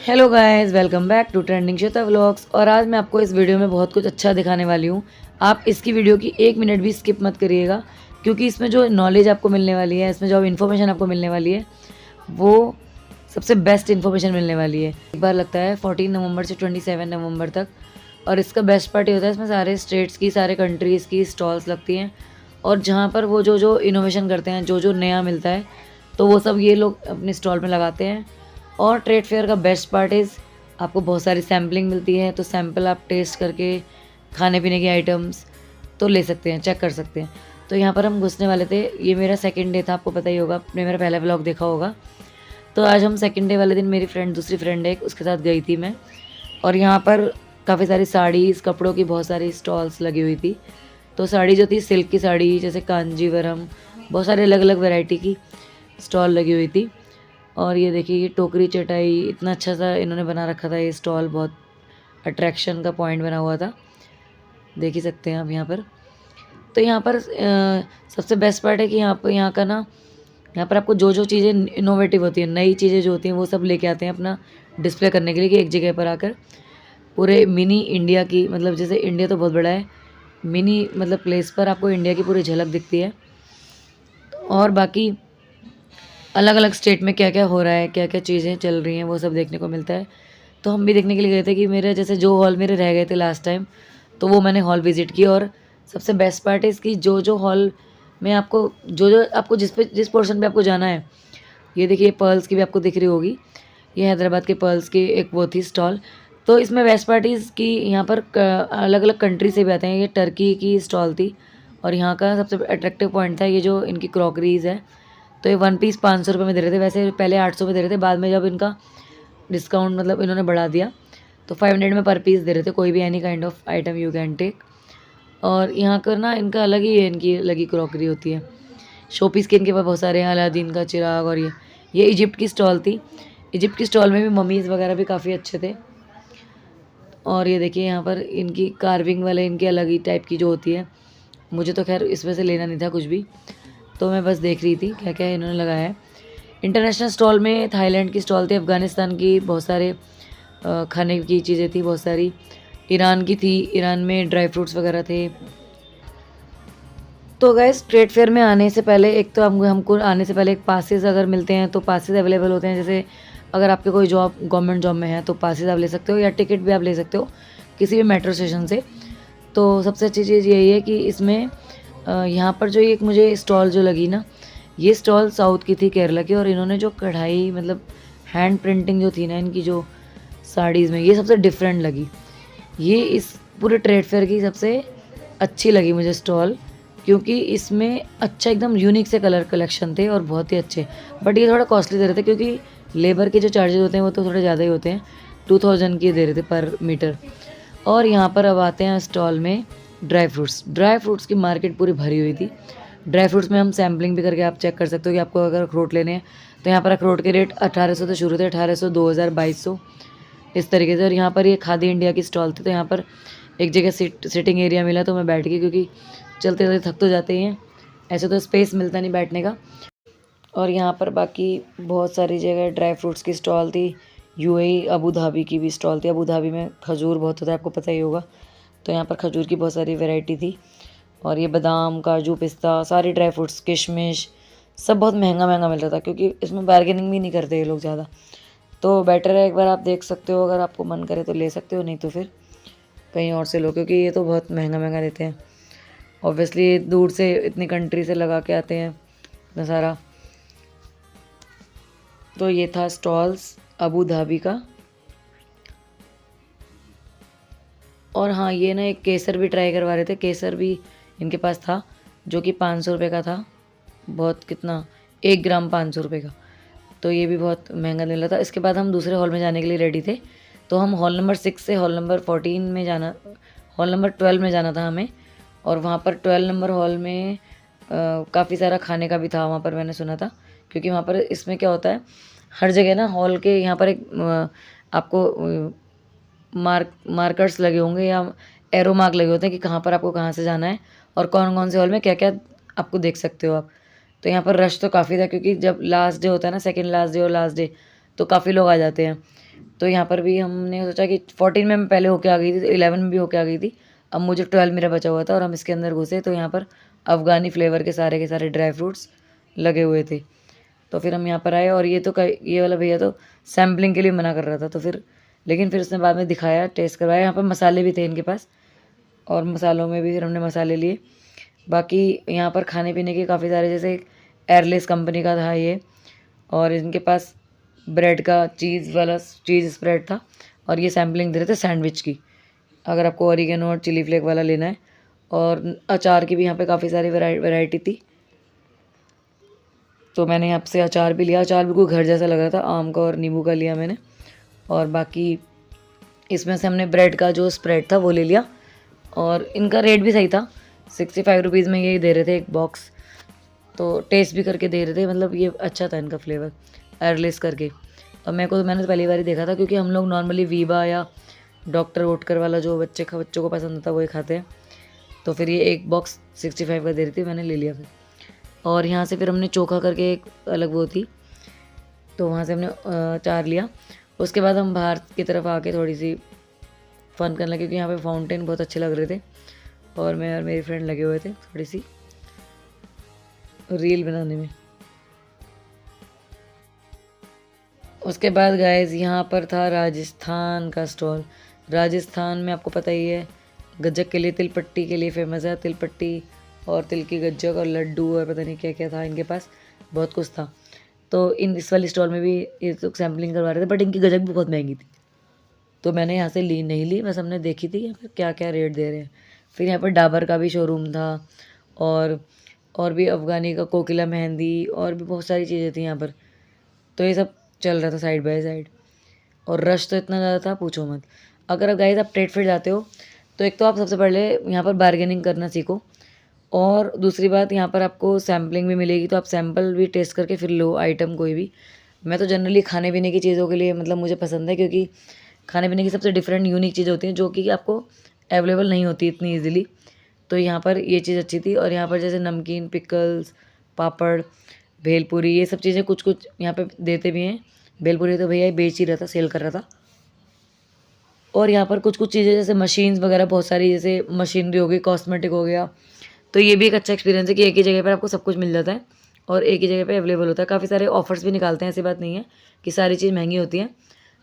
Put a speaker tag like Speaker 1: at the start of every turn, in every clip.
Speaker 1: Hello guys, welcome back to trending Shweta vlogs. और आज मैं आपको इस वीडियो में बहुत कुछ अच्छा दिखाने वाली हूँ। आप इसकी वीडियो की एक मिनट भी स्किप मत करिएगा, क्योंकि इसमें जो नॉलेज आपको मिलने वाली है, इसमें जो इन्फॉर्मेशन आपको मिलने वाली है, वो सबसे बेस्ट इन्फॉर्मेशन मिलने वाली है। एक बार लगता है 14 नवंबर से 27 नवंबर तक। और इसका बेस्ट पार्ट ये होता है, इसमें सारे स्टेट्स की, सारे कंट्रीज़ की स्टॉल्स लगती हैं। और जहाँ पर वो जो जो इनोवेशन करते हैं, जो जो नया मिलता है, तो वो सब ये लोग अपने स्टॉल में लगाते हैं। और ट्रेड फेयर का बेस्ट पार्ट इज़ आपको बहुत सारी सैम्पलिंग मिलती है, तो सैम्पल आप टेस्ट करके खाने पीने की आइटम्स तो ले सकते हैं, चेक कर सकते हैं। तो यहाँ पर हम घुसने वाले थे। ये मेरा सेकंड डे था, आपको पता ही होगा, आपने मेरा पहला व्लॉग देखा होगा। तो आज हम सेकंड डे वाले दिन मेरी फ्रेंड, दूसरी फ्रेंड है, उसके साथ गई थी मैं। और यहाँ पर काफ़ी सारी साड़ीज़, कपड़ों की बहुत सारी स्टॉल्स लगी हुई थी। तो साड़ी जो थी, सिल्क की साड़ी, जैसे कांजीवरम, बहुत सारे अलग अलग वैरायटी की स्टॉल लगी हुई थी। और ये देखिए, ये टोकरी चटाई, इतना अच्छा सा इन्होंने बना रखा था। ये स्टॉल बहुत अट्रैक्शन का पॉइंट बना हुआ था, देख ही सकते हैं आप यहाँ पर। तो यहाँ पर सबसे बेस्ट पार्ट है कि यहाँ का ना, यहाँ पर आपको जो जो चीज़ें इनोवेटिव होती हैं, नई चीज़ें जो होती हैं, वो सब लेके आते हैं अपना डिस्प्ले करने के लिए, कि एक जगह पर आकर पूरे मिनी इंडिया की, मतलब जैसे इंडिया तो बहुत बड़ा है, मिनी मतलब प्लेस पर आपको इंडिया की पूरी झलक दिखती है। और बाकी अलग अलग स्टेट में क्या क्या हो रहा है, क्या क्या चीज़ें चल रही हैं, वो सब देखने को मिलता है। तो हम भी देखने के लिए गए थे कि मेरे जैसे जो हॉल मेरे रह गए थे लास्ट टाइम, तो वो मैंने हॉल विज़िट की। और सबसे बेस्ट पार्ट है इसकी, जो जो हॉल में आपको, जो जो आपको जिस पोर्शन पे आपको जाना है, ये देखिए पर्ल्स की भी आपको दिख रही होगी, ये हैदराबाद के पर्ल्स की एक वो थी स्टॉल। तो इसमें बेस्ट पार्ट इज़ कि यहाँ पर अलग अलग कंट्री से भी आते हैं। ये टर्की की स्टॉल थी। और यहाँ का सबसे अट्रैक्टिव पॉइंट था ये जो इनकी क्रॉकरीज़ है। तो ये 1 पीस 500 रुपये में दे रहे थे, वैसे पहले 800 में दे रहे थे, बाद में जब इनका डिस्काउंट मतलब इन्होंने बढ़ा दिया तो 500 में पर पीस दे रहे थे, कोई भी any kind of item you can take. और यहाँ का ना, इनका अलग ही है, इनकी अलग ही क्रॉकरी होती है। शो पीस के इनके पास बहुत सारे हैं, अलादीन का चिराग। और ये इजिप्ट की स्टॉल थी। इजिप्ट की स्टॉल में भी ममीज़ वगैरह भी काफ़ी अच्छे थे। और ये देखिए, यहाँ पर इनकी कार्विंग वाले, इनकी अलग ही टाइप की जो होती है। मुझे तो खैर इसमें से लेना नहीं था कुछ भी, तो मैं बस देख रही थी क्या क्या इन्होंने लगाया है। इंटरनेशनल स्टॉल में थाईलैंड की स्टॉल थी, अफ़गानिस्तान की बहुत सारे खाने की चीज़ें थी, बहुत सारी ईरान की थी, ईरान में ड्राई फ्रूट्स वगैरह थे। तो गाइस, ट्रेड फेयर में आने से पहले एक तो हमको आने से पहले एक पासेस अगर मिलते हैं तो पासेस अवेलेबल होते हैं। जैसे अगर आपके कोई जॉब गवर्नमेंट जॉब में है तो पासेस आप ले सकते हो, या टिकट भी आप ले सकते हो किसी भी मेट्रो स्टेशन से। तो सबसे अच्छी चीज़ यही है कि इसमें यहाँ पर जो एक मुझे स्टॉल जो लगी ना, ये स्टॉल साउथ की थी, केरला की। और इन्होंने जो कढ़ाई, मतलब हैंड प्रिंटिंग जो थी ना इनकी, जो साड़ीज़ में, ये सबसे डिफरेंट लगी। ये इस पूरे ट्रेड फेयर की सबसे अच्छी लगी मुझे स्टॉल, क्योंकि इसमें अच्छा एकदम यूनिक से कलर कलेक्शन थे और बहुत ही अच्छे। बट ये थोड़ा कॉस्टली दे रहे थे, क्योंकि लेबर के जो चार्जेस होते हैं वो तो थोड़े ज़्यादा ही होते हैं। 2000 की दे रहे थे पर मीटर। और यहाँ पर अब आते हैं स्टॉल में ड्राई फ्रूट्स की मार्केट पूरी भरी हुई थी। ड्राई फ्रूट्स में हम सैम्पलिंग भी करके आप चेक कर सकते हो कि आपको अगर अखरोट लेने हैं तो यहाँ पर अखरोट के रेट 1800 से शुरू थे, 1800, 2000, 2200 इस तरीके से। और यहाँ पर ये खादी इंडिया की स्टॉल थी। तो यहाँ पर एक जगह सिटिंग एरिया मिला, तो मैं बैठ गई, क्योंकि चलते चलते थक तो जाते ही हैं, ऐसे तो स्पेस मिलता नहीं बैठने का। और यहाँ पर बाकी बहुत सारी जगह ड्राई फ्रूट्स की स्टॉल थी। यूएई अबू धाबी की भी स्टॉल थी। अबू धाबी में खजूर बहुत होता है, आपको पता ही होगा। तो यहाँ पर खजूर की बहुत सारी वैरायटी थी। और ये बादाम, काजू, पिस्ता, सारी ड्राई फ्रूट्स, किशमिश, सब बहुत महंगा महंगा मिल रहा था, क्योंकि इसमें बार्गेनिंग भी नहीं करते ये लोग ज़्यादा। तो बेटर है, एक बार आप देख सकते हो, अगर आपको मन करे तो ले सकते हो, नहीं तो फिर कहीं और से लो, क्योंकि ये तो बहुत महंगा महंगा देते हैं। ऑब्वियसली दूर से, इतनी कंट्री से लगा के आते हैं इतना सारा। तो ये था स्टॉल्स अबू धाबी का। और हाँ, ये ना एक केसर भी ट्राई करवा रहे थे, केसर भी इनके पास था, जो कि 500 रुपये का था। बहुत, कितना, 1 ग्राम 500 रुपये का। तो ये भी बहुत महंगा मिल रहा था। इसके बाद हम दूसरे हॉल में जाने के लिए रेडी थे। तो हम हॉल नंबर 6 से हॉल नंबर 14 में जाना, हॉल नंबर 12 में जाना था हमें। और वहाँ पर 12 नंबर हॉल में काफ़ी सारा खाने का भी था वहाँ पर, मैंने सुना था। क्योंकि वहाँ पर इसमें क्या होता है, हर जगह ना हॉल के यहाँ पर एक आपको मार्कर्स लगे होंगे, या एरो मार्क लगे होते हैं कि कहाँ पर आपको कहाँ से जाना है, और कौन कौन से हॉल में क्या क्या आपको देख सकते हो आप। तो यहाँ पर रश तो काफ़ी था, क्योंकि जब लास्ट डे होता है ना, सेकंड लास्ट डे और लास्ट डे, तो काफ़ी लोग आ जाते हैं। तो यहाँ पर भी हमने सोचा कि 14 में मैं पहले होके आ गई थी, तो 11 में भी होके आ गई थी। अब मुझे 12 मेरा बचा हुआ था और हम इसके अंदर घुसे, तो यहाँ पर अफ़गानी फ्लेवर के सारे ड्राई फ्रूट्स लगे हुए थे। तो फिर हम यहाँ पर आए और ये वाला भैया तो सैम्पलिंग के लिए मना कर रहा था, तो लेकिन फिर उसने बाद में दिखाया, टेस्ट करवाया। यहाँ पर मसाले भी थे इनके पास और मसालों में भी फिर हमने मसाले लिए। बाकी यहाँ पर खाने पीने के काफ़ी सारे, जैसे एयरलेस कंपनी का था ये, और इनके पास ब्रेड का चीज़ स्प्रेड था, और ये सैम्पलिंग दे रहे थे सैंडविच की, अगर आपको ओरिगेनो और चिली फ्लेक वाला लेना है। और अचार की भी यहाँ पे काफ़ी सारी वैरायटी थी, तो मैंने यहाँ से अचार भी लिया। अचार बिल्कुल घर जैसा लग रहा था, आम का और नींबू का लिया मैंने। और बाकी इसमें से हमने ब्रेड का जो स्प्रेड था वो ले लिया, और इनका रेट भी सही था, 65 रुपीज़ में ये दे रहे थे एक बॉक्स। तो टेस्ट भी करके दे रहे थे, मतलब ये अच्छा था इनका फ्लेवर, एयरलेस करके। और मैंने तो पहली बार ही देखा था, क्योंकि हम लोग नॉर्मली वीबा या डॉक्टर वोटकर वाला जो बच्चों को पसंद होता है वही खाते हैं। तो फिर ये एक बॉक्स 65 का दे रही थी, मैंने ले लिया फिर। और यहाँ से फिर हमने चोखा करके एक अलग वो थी, तो वहाँ से हमने अचार लिया। उसके बाद हम बाहर की तरफ आके थोड़ी सी फ़न करने लगे, क्योंकि यहाँ पे फाउंटेन बहुत अच्छे लग रहे थे, और मैं और मेरी फ्रेंड लगे हुए थे थोड़ी सी रील बनाने में। उसके बाद गाइस यहाँ पर था राजस्थान का स्टॉल। राजस्थान में आपको पता ही है, गज्जक के लिए, तिलपट्टी के लिए फेमस है। तिलपट्टी और तिल की गज्जक और लड्डू और पता नहीं क्या क्या था इनके पास, बहुत कुछ था। तो इस वाली स्टॉल में भी ये लोग सैम्पलिंग करवा रहे थे, बट इनकी गज्जक भी बहुत महंगी थी, तो मैंने यहाँ से नहीं ली, बस हमने देखी थी यहाँ पर क्या क्या रेट दे रहे हैं। फिर यहाँ पर डाबर का भी शोरूम था, और भी अफ़गानी का कोकिला मेहंदी, और भी बहुत सारी चीज़ें थी यहाँ पर। तो ये सब चल रहा था साइड बाय साइड, और रश तो इतना ज़्यादा था पूछो मत। अगर गाइस आप ट्रेड फेयर जाते हो, तो एक तो आप सबसे पहले यहाँ पर बार्गेनिंग करना सीखो, और दूसरी बात यहाँ पर आपको सैम्पलिंग भी मिलेगी, तो आप सैम्पल भी टेस्ट करके फिर लो आइटम कोई भी। मैं तो जनरली खाने पीने की चीज़ों के लिए, मतलब मुझे पसंद है, क्योंकि खाने पीने की सबसे डिफरेंट यूनिक चीज़ें होती हैं जो कि आपको अवेलेबल नहीं होती इतनी ईजिली। तो यहाँ पर ये चीज़ अच्छी थी। और यहाँ पर जैसे नमकीन, पिकल्स, पापड़, भेलपूरी, ये सब चीज़ें कुछ कुछ यहाँ पे देते भी हैं। भेलपूरी तो भैया बेच ही रहा था, सेल कर रहा था। और यहाँ पर कुछ कुछ चीज़ें जैसे मशीन्स वगैरह बहुत सारी, जैसे मशीनरी हो गई, कॉस्मेटिक हो गया। तो ये भी एक अच्छा एक्सपीरियंस है कि एक ही जगह पर आपको सब कुछ मिल जाता है और एक ही जगह पे अवेलेबल होता है। काफ़ी सारे ऑफर्स भी निकालते हैं, ऐसी बात नहीं है कि सारी चीज़ महंगी होती है।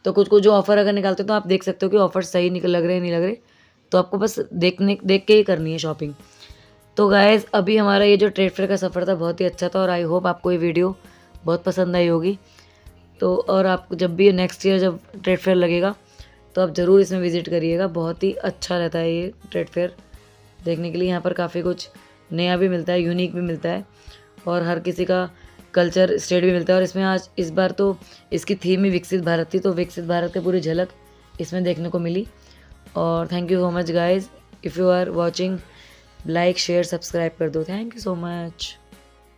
Speaker 1: तो कुछ कुछ जो ऑफ़र अगर निकालते हैं तो आप देख सकते हो कि ऑफर सही लग रहे हैं नहीं लग रहे, तो आपको बस देख के ही करनी है शॉपिंग। तो गाइस अभी हमारा ये जो ट्रेड फेयर का सफ़र था बहुत ही अच्छा था, और आई होप आपको ये वीडियो बहुत पसंद आई होगी। तो और आप जब भी नेक्स्ट ईयर जब ट्रेड फेयर लगेगा तो आप ज़रूर इसमें विज़िट करिएगा, बहुत ही अच्छा रहता है ये ट्रेड फेयर देखने के लिए। यहाँ पर काफ़ी कुछ नया भी मिलता है, यूनिक भी मिलता है, और हर किसी का कल्चर स्टेट भी मिलता है। और इसमें आज इस बार तो इसकी थीम ही विकसित भारत थी, तो विकसित भारत की पूरी झलक इसमें देखने को मिली। और thank you so much guys, if you are watching, like share subscribe कर दो। Thank you so much.